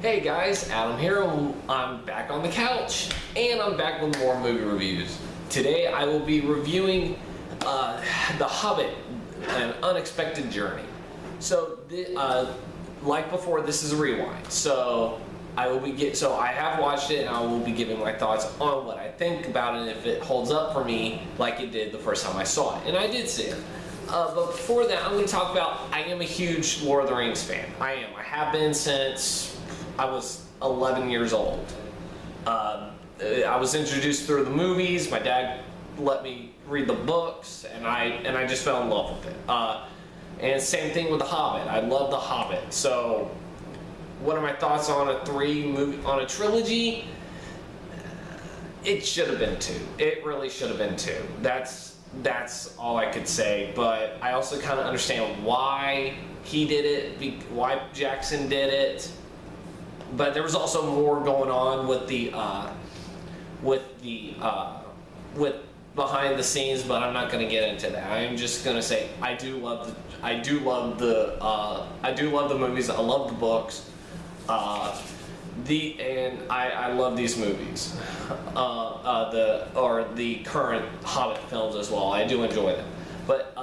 Hey guys, Adam here. I'm back on the couch, and I'm back with more movie reviews. Today I will be reviewing The Hobbit, An Unexpected Journey. So, like before, this is a rewind. So I have watched it, and I will be giving my thoughts on what I think about it, if it holds up for me like it did the first time I saw it, and I did see it. But before that, I'm going to talk about, I am a huge Lord of the Rings fan. I am. I have been since I was 11 years old. I was introduced through the movies. My dad let me read the books, and I just fell in love with it. And same thing with The Hobbit. I love The Hobbit. So, what are my thoughts on a trilogy? It should have been 2. It really should have been 2. That's all I could say. But I also kind of understand why he did it, why Jackson did it. But there was also more going on with behind the scenes, but I'm not going to get into that. I'm just going to say I do love the movies. I love the books. And I love these movies. The current Hobbit films as well. I do enjoy them. But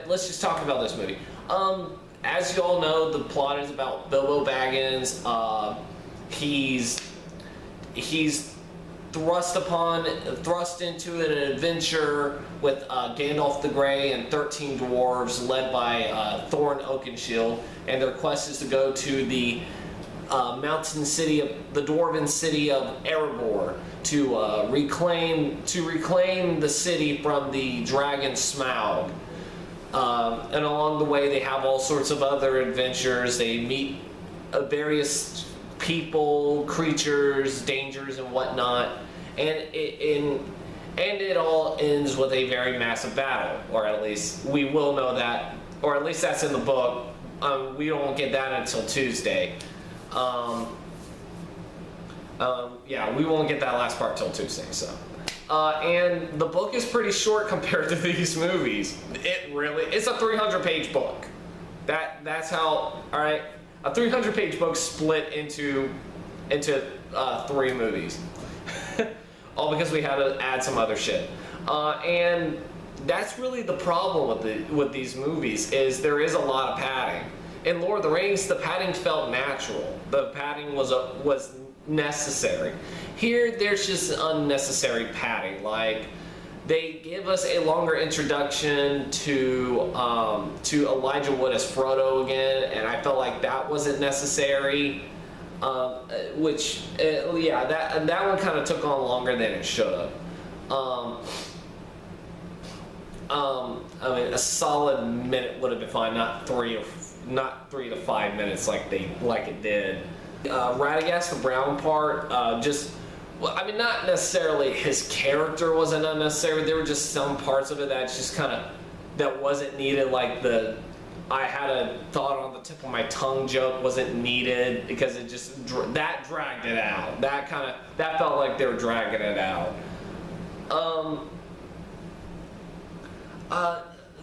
let's just talk about this movie. As you all know, the plot is about Bilbo Baggins. He's thrust into an adventure with Gandalf the Grey and 13 dwarves led by Thorin Oakenshield, and their quest is to go to the mountain city of the dwarven city of Erebor to reclaim the city from the dragon Smaug. And along the way, they have all sorts of other adventures. They meet various people, creatures, dangers, and whatnot. And it all ends with a very massive battle, or at least we will know that, or at least that's in the book. We don't get that until Tuesday. Yeah, we won't get that last part till Tuesday. So. And the book is pretty short compared to these movies. It's a 300-page book. That's how, alright, a 300-page book split into 3 movies. All because we had to add some other shit. And that's really the problem with these movies, is there is a lot of padding. In Lord of the Rings, the padding felt natural. The padding was necessary. Here, there's just unnecessary padding. Like, they give us a longer introduction to Elijah Wood as Frodo again, and I felt like that wasn't necessary. Yeah, that one kind of took on longer than it should have. I mean, a solid minute would have been fine, not 3 to 5 minutes like it did. Radagast, the brown part, well, I mean, not necessarily his character wasn't unnecessary. There were just some parts of it that's just kind of, that wasn't needed, like I had a thought on the tip of my tongue joke wasn't needed, because it just, that dragged it out. That felt like they were dragging it out. I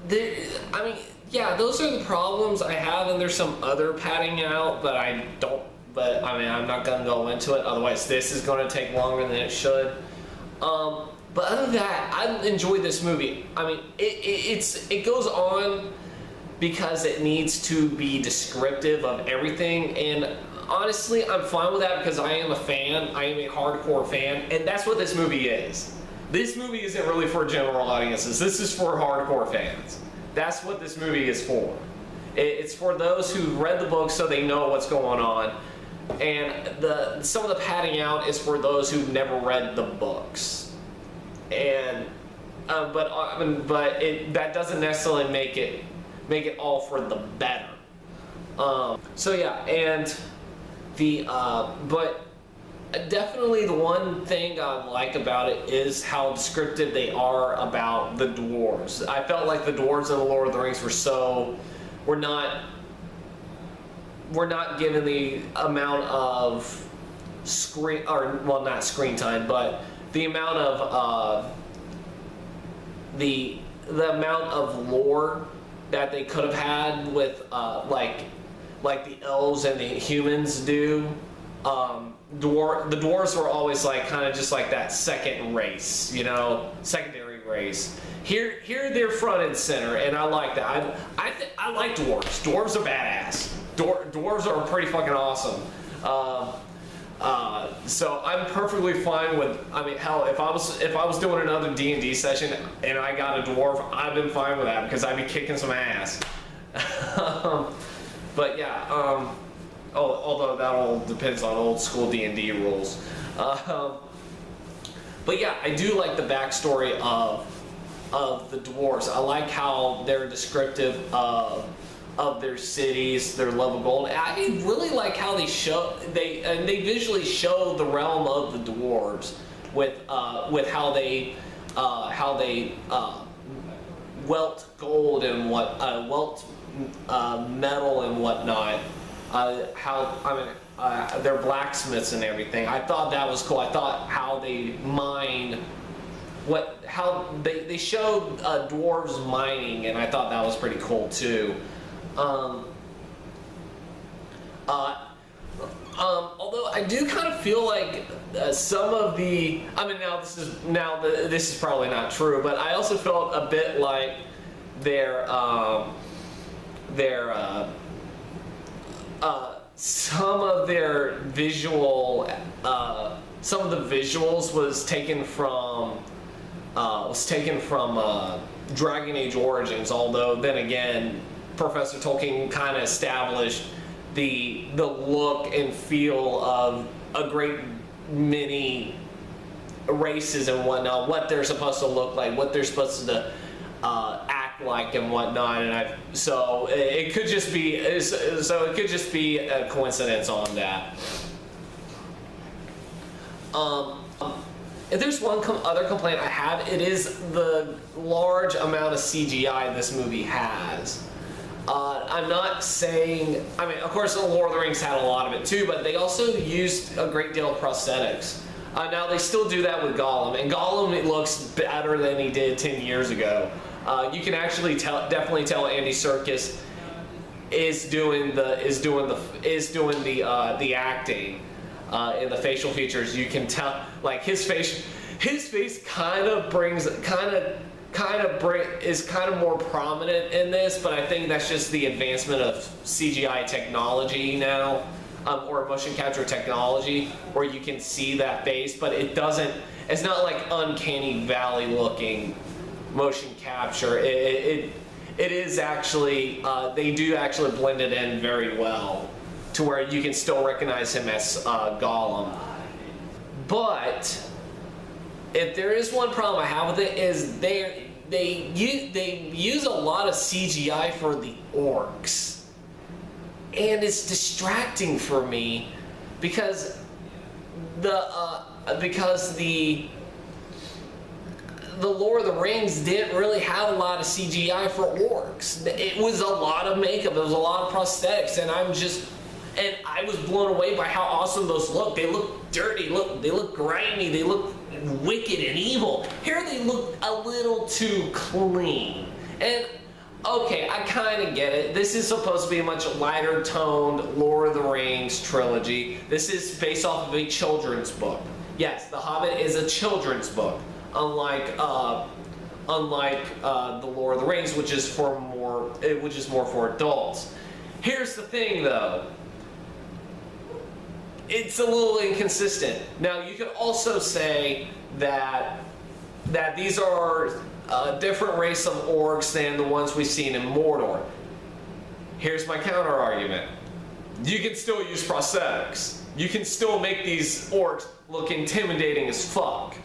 mean, yeah, those are the problems I have, and there's some other padding out, but I mean, I'm not going to go into it, otherwise this is going to take longer than it should. But other than that, I enjoyed this movie. I mean, it goes on because it needs to be descriptive of everything, and honestly, I'm fine with that because I am a fan. I am a hardcore fan, and that's what this movie is. This movie isn't really for general audiences. This is for hardcore fans. That's what this movie is for. It's for those who read the book so they know what's going on. And some of the padding out is for those who've never read the books. And that doesn't necessarily make it all for the better. So yeah, and but definitely the one thing I like about it is how descriptive they are about the dwarves. I felt like the dwarves in the Lord of the Rings were not given the amount of screen, or well, not screen time, but the amount of the amount of lore that they could have had with like the elves and the humans do. The dwarves were always like kind of just like that second race, you know, secondary race. Here they're front and center, and I like that. I like dwarves. Dwarves are badass. Dwarves are pretty fucking awesome. So I'm perfectly fine with. I mean, hell, if I was doing another D&D session and I got a dwarf, I've been fine with that because I'd be kicking some ass. But yeah, although that all depends on old school D&D rules. But yeah, I do like the backstory of the dwarves. I like how they're descriptive of their cities, their love of gold. I really like how they visually show the realm of the dwarves with how they welt gold and welt metal and whatnot. They're blacksmiths and everything. I thought that was cool. I thought how they mine, how they showed dwarves mining, and I thought that was pretty cool too. Although I do kind of feel like some of the, I mean, this is probably not true, but I also felt a bit like some of the visuals was taken from Dragon Age Origins. Although then again, Professor Tolkien kind of established the look and feel of a great many races and whatnot, what they're supposed to look like, what they're supposed to act like and whatnot, and so it could just be a coincidence on that. If there's one other complaint I have, it is the large amount of CGI this movie has. I'm not saying, I mean, of course, The Lord of the Rings had a lot of it too, but they also used a great deal of prosthetics. Now, they still do that with Gollum, and Gollum, it looks better than he did 10 years ago. You can actually definitely tell Andy Serkis is doing the acting in the facial features. You can tell, like, his face is kind of more prominent in this, but I think that's just the advancement of CGI technology now, or motion capture technology, where you can see that face, but it's not like uncanny valley looking motion capture. It is actually, they do actually blend it in very well to where you can still recognize him as Gollum. But if there is one problem I have with it, is they use a lot of CGI for the orcs, and it's distracting for me because the Lord of the Rings didn't really have a lot of CGI for orcs. It was a lot of makeup, it was a lot of prosthetics, and I was blown away by how awesome those look. They look dirty, they look grimy, they look wicked and evil. Here they look a little too clean. And okay, I kind of get it. This is supposed to be a much lighter toned Lord of the Rings trilogy. This is based off of a children's book. Yes, The Hobbit is a children's book, unlike The Lord of the Rings, which is more for adults. Here's the thing, though. It's a little inconsistent. Now, you could also say that these are a different race of orcs than the ones we've seen in Mordor. Here's my counter argument. You can still use prosthetics. You can still make these orcs look intimidating as fuck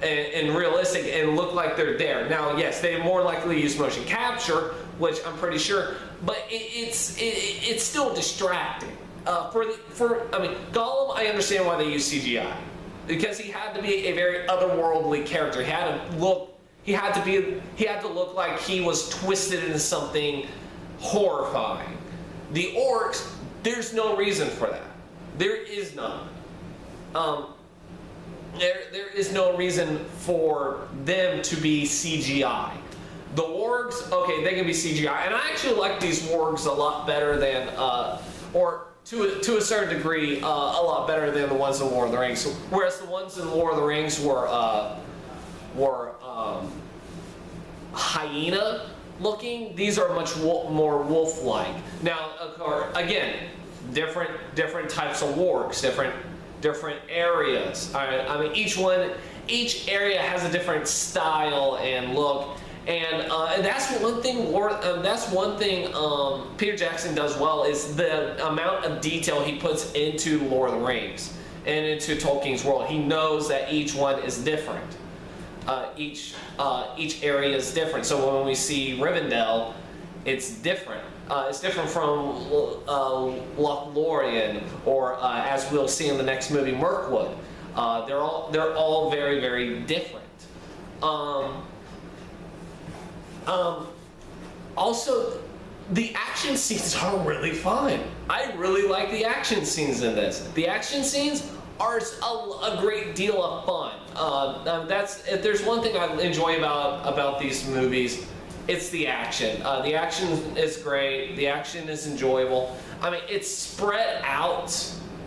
and realistic and look like they're there. Now, yes, they more likely use motion capture, which I'm pretty sure, but it's still distracting. Gollum, I understand why they use CGI, because he had to be a very otherworldly character. He had to look like he was twisted into something horrifying. The orcs, there's no reason for that. There is none. There is no reason for them to be CGI. The wargs, okay, they can be CGI, and I actually like these wargs a lot better than, or to a certain degree, a lot better than the ones in Lord of the Rings. Whereas the ones in Lord of the Rings were hyena looking, these are much more wolf-like. Now, again, different types of wargs, different areas. I mean, each area has a different style and look. And that's one thing Peter Jackson does well, is the amount of detail he puts into Lord of the Rings and into Tolkien's world. He knows that each one is different. Each area is different. So when we see Rivendell, it's different. It's different from Lothlorien, or as we'll see in the next movie, Mirkwood. They're all very, very different. Also, the action scenes are really fun. I really like the action scenes in this. The action scenes are a great deal of fun. If there's one thing I enjoy about these movies, it's the action. The action is great. The action is enjoyable. I mean, it's spread out,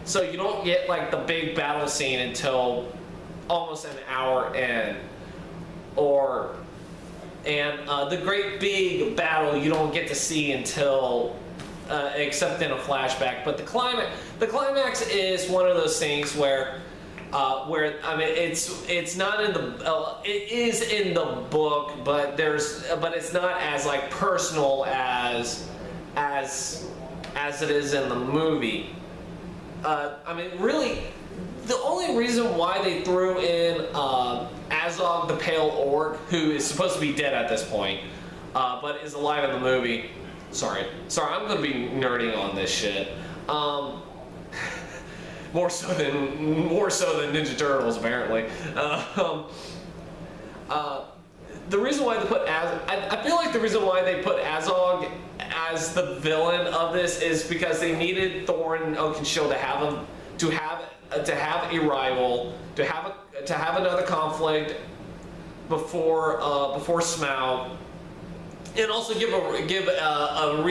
so you don't get like the big battle scene until almost an hour in, and the great big battle you don't get to see until, except in a flashback. But the climax is one of those things where I mean, it's not in the, it is in the book, but it's not as like personal as it is in the movie. I mean, really, the only reason why they threw in Azog the Pale Orc, who is supposed to be dead at this point, but is alive in the movie. Sorry, I'm gonna be nerding on this shit. More so than Ninja Turtles, apparently. The reason why they put I feel like the reason why they put Azog as the villain of this is because they needed Thorin and Oakenshield to have a rival, to have another conflict before Smaug, and also give a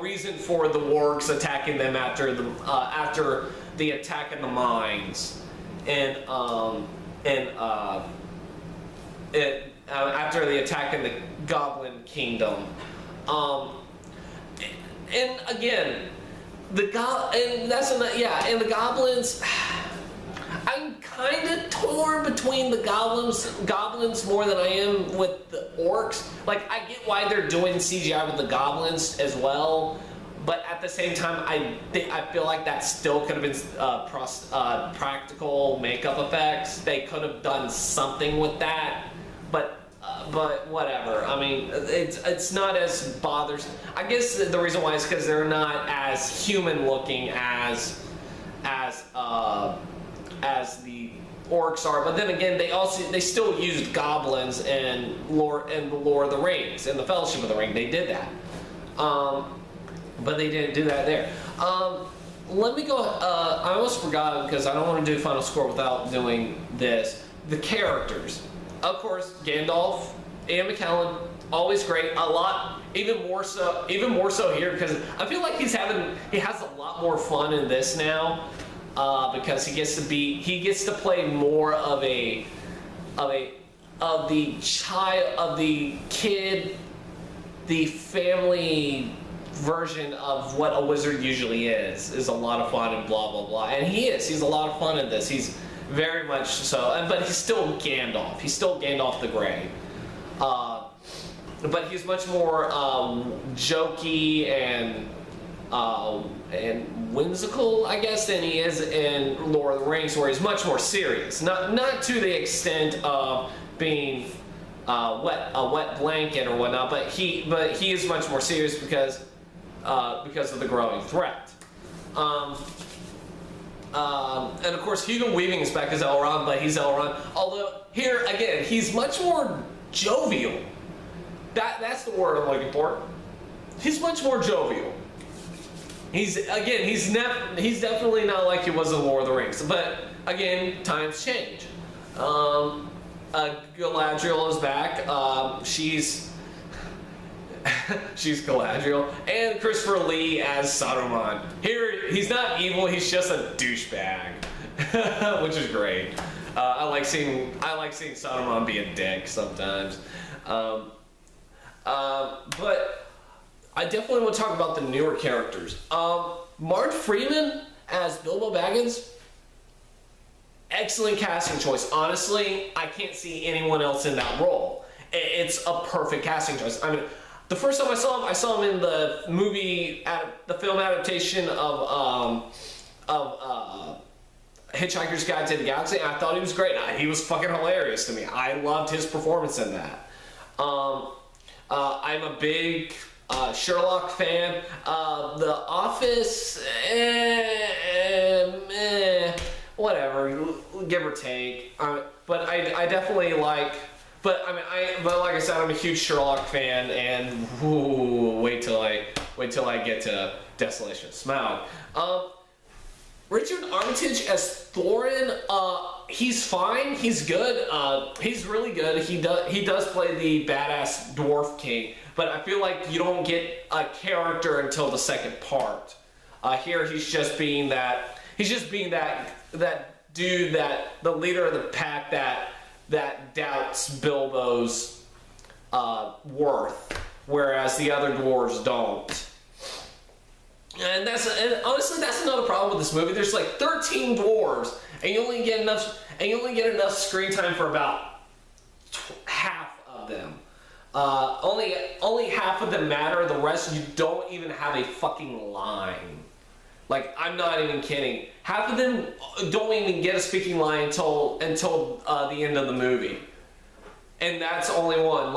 reason for the wargs attacking them after the attack in the mines, and after the attack in the Goblin Kingdom, and again, the goblins. I'm kind of torn between the goblins more than I am with the orcs. Like, I get why they're doing CGI with the goblins as well, but at the same time, I feel like that still could have been practical makeup effects. They could have done something with that, but whatever. I mean, it's not as bothersome. I guess the reason why is because they're not as human looking as the orcs are. But then again, they still used goblins in the Lord of the Rings, in the Fellowship of the Ring. They did that, but they didn't do that there. Let me go. I almost forgot, because I don't want to do final score without doing this. The characters, of course, Gandalf, Ian McKellen, always great. A lot, even more so here, because I feel like he has a lot more fun in this now, because he gets to play more of the kid, the family version of what a wizard usually is a lot of fun and blah blah blah, and he's a lot of fun in this. He's very much so, but he's still Gandalf. He's still Gandalf the Grey. But he's much more jokey and whimsical, I guess, than he is in Lord of the Rings, where he's much more serious. Not to the extent of being a wet blanket or whatnot, but he is much more serious because of the growing threat. And of course, Hugo Weaving is back as Elrond, but he's Elrond. Although here again, he's much more jovial. That's the word I'm looking for. He's much more jovial. He's definitely not like he was in Lord of the Rings. But again, times change. Galadriel is back. She's Galadriel, and Christopher Lee as Saruman. Here, he's not evil; he's just a douchebag, which is great. I like seeing Saruman be a dick sometimes. But I definitely want to talk about the newer characters. Mark Freeman as Bilbo Baggins. Excellent casting choice. Honestly, I can't see anyone else in that role. It's a perfect casting choice. I mean, the first time I saw him in the film adaptation of Hitchhiker's Guide to the Galaxy, and I thought he was great. He was fucking hilarious to me. I loved his performance in that. I'm a big Sherlock fan. The Office, whatever, give or take. But I definitely like. But like I said, I'm a huge Sherlock fan, and wait till I get to Desolation of Smaug. Richard Armitage as Thorin, he's fine. He's good. He's really good. He does play the badass dwarf king, but I feel like you don't get a character until the second part. Here he's just being that. He's just being that dude, the leader of the pack that doubts Bilbo's worth, whereas the other dwarves don't. And honestly, that's another problem with this movie. There's like 13 dwarves, and you only get enough screen time for about half of them. Only half of them matter. The rest, you don't even have a fucking line. Like, I'm not even kidding. Half of them don't even get a speaking line until the end of the movie, and that's only one.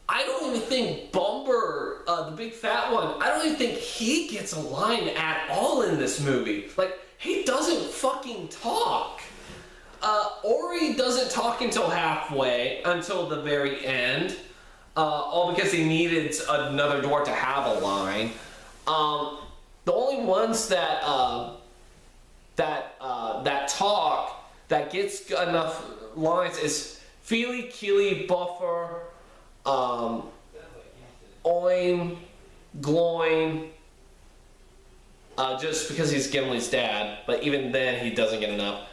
I don't even think Bumber, the big fat one, I don't even think he gets a line at all in this movie. Like, he doesn't fucking talk. Ori doesn't talk until the very end, all because he needed another dwarf to have a line. The only ones that talk, that gets enough lines is Feely, Keely, Buffer, Oin, Gloin, just because he's Gimli's dad, but even then he doesn't get enough.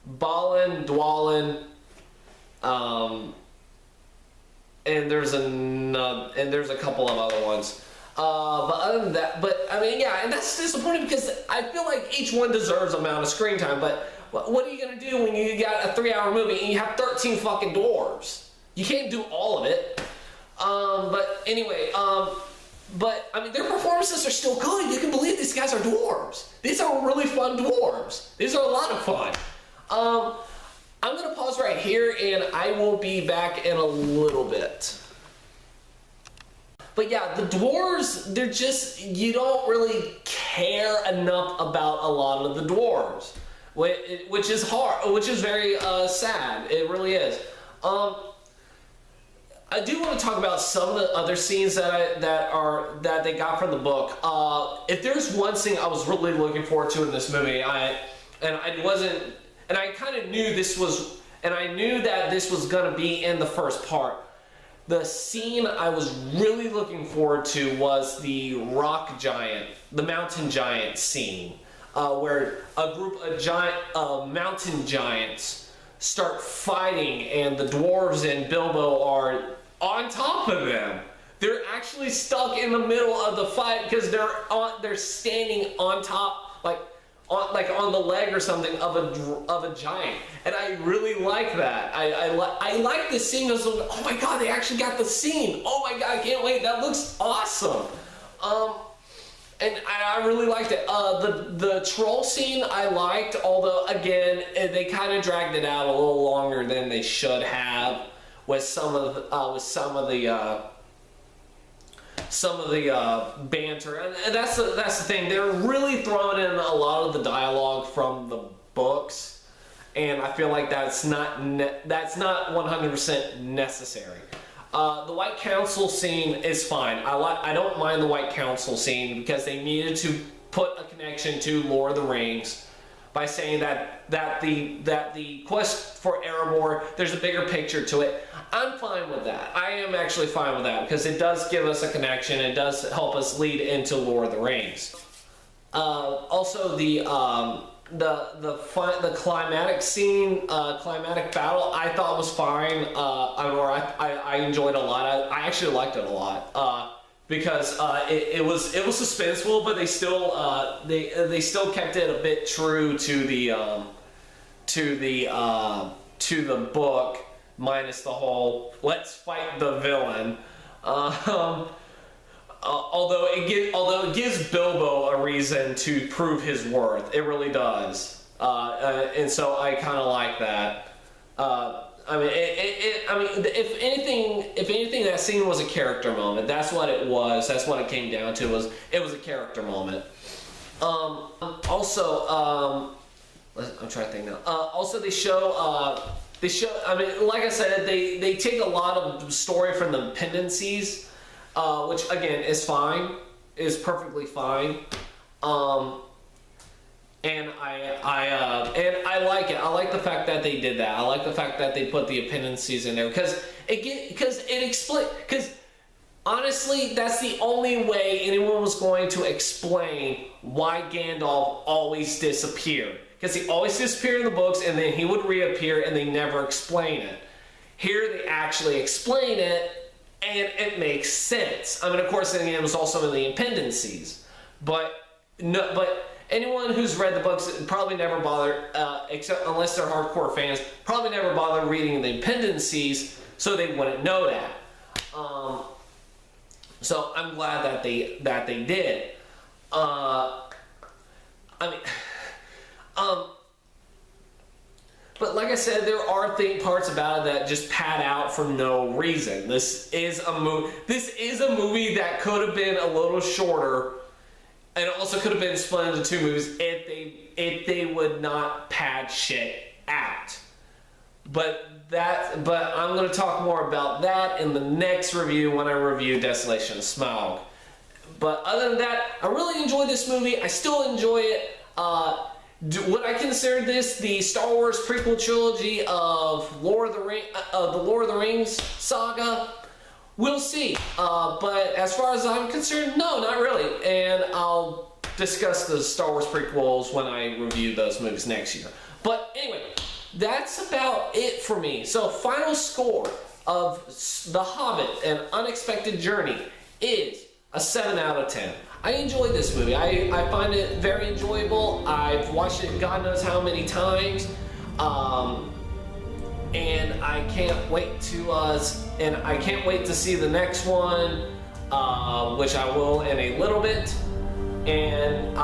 Balin, Dwalin, and there's a couple of other ones. But other than that, and that's disappointing because I feel like each one deserves an amount of screen time, but what are you gonna do when you got a 3-hour movie and you have 13 fucking dwarves? You can't do all of it. But anyway, their performances are still good. You can believe these guys are dwarves. These are really fun dwarves. These are a lot of fun. I'm gonna pause right here, and I will be back in a little bit. But yeah, the dwarves, they're just, you don't really care enough about a lot of the dwarves, which is hard, which is very sad. It really is. I do want to talk about some of the other scenes that they got from the book. If there's one scene I was really looking forward to in this movie, I kind of knew this was, and I knew that this was gonna be in the first part. The scene I was really looking forward to was the mountain giant scene, where a group of mountain giants start fighting, and the dwarves and Bilbo are on top of them. They're actually stuck in the middle of the fight because they're standing on top, on the leg or something of a giant, and I really like that. I like this scene. Oh my god, they actually got the scene. Oh my god, I can't wait. That looks awesome. And I really liked it. The troll scene I liked, although again they kind of dragged it out a little longer than they should have with some of the some of the banter, and that's the thing. They're really throwing in a lot of the dialogue from the books, and I feel like that's not 100% necessary. The White Council scene is fine. I don't mind the White Council scene because they needed to put a connection to Lord of the Rings by saying that the quest for Erebor, there's a bigger picture to it. I'm fine with that. I am actually fine with that because it does give us a connection. It does help us lead into Lord of the Rings. Also, the climatic scene, climatic battle, I thought was fine. I enjoyed it a lot. I actually liked it a lot. Because it was suspenseful, but they still kept it a bit true to the book, minus the whole let's fight the villain. Although it gives Bilbo a reason to prove his worth, it really does, and so I kind of like that. I mean, if anything, that scene was a character moment. That's what it was. That's what it came down to. It was a character moment. Also, I'm trying to think now. Also, they show. I mean, like I said, they take a lot of story from the dependencies, which again is fine, is perfectly fine. And I like it. I like the fact that they did that. I like the fact that they put the appendices in there because honestly, that's the only way anyone was going to explain why Gandalf always disappeared. Because he always disappeared in the books, and then he would reappear, and they never explain it. Here, they actually explain it, and it makes sense. I mean, of course, it was also in the appendices, but anyone who's read the books probably never bothered, except unless they're hardcore fans, probably never bothered reading the appendices, so they wouldn't know that. So I'm glad that they did. But like I said, there are parts about it that just pad out for no reason. This is a movie that could have been a little shorter. And it also could have been split into two movies if they would not pad shit out. But I'm going to talk more about that in the next review when I review Desolation of Smaug. But other than that, I really enjoyed this movie. I still enjoy it. Would I consider this the Star Wars prequel trilogy of the Lord of the Rings saga? We'll see, but as far as I'm concerned, no, not really, and I'll discuss the Star Wars prequels when I review those movies next year. But anyway, that's about it for me. So final score of The Hobbit, An Unexpected Journey is a 7 out of 10. I enjoyed this movie. I find it very enjoyable. I've watched it God knows how many times. And I can't wait to see the next one, which I will in a little bit, and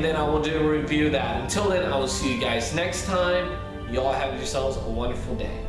then I will do a review of that. Until then, I will see you guys next time. Y'all have yourselves a wonderful day.